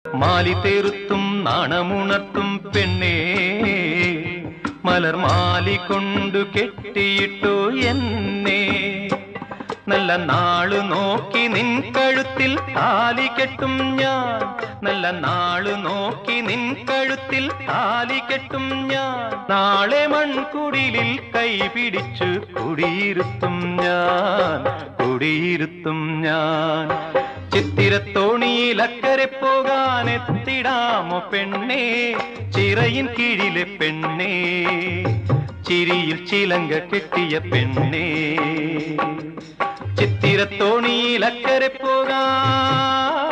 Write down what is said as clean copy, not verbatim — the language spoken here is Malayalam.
മാലി തേറുത്തും നാണമുണർത്തും പെണ്ണേ മലർമാലി കൊണ്ടു കെട്ടിയിട്ടു എന്നെ നല്ല നാളു നോക്കി നിൻ കഴുത്തിൽ താലി കെട്ടും ഞാൻ നല്ല നാളു നോക്കി നിൻ കഴുത്തിൽ താലി കെട്ടും ഞാൻ നാളെ മൺകുടിലിൽ കൈ പിടിച്ചു കുടിയിരുത്തും ഞാൻ ചിത്തിരത്തോണിയിൽ അക്കരെ പോകാൻ എത്തിടാമോ പെണ്ണേ ചിറയിൻ കീഴിലെ പെണ്ണേ ചിരിയിൽ ചിലങ്ക കെട്ടിയ പെണ്ണേ ചിത്തിരത്തോണിയിൽ അക്കരെ പോകാൻ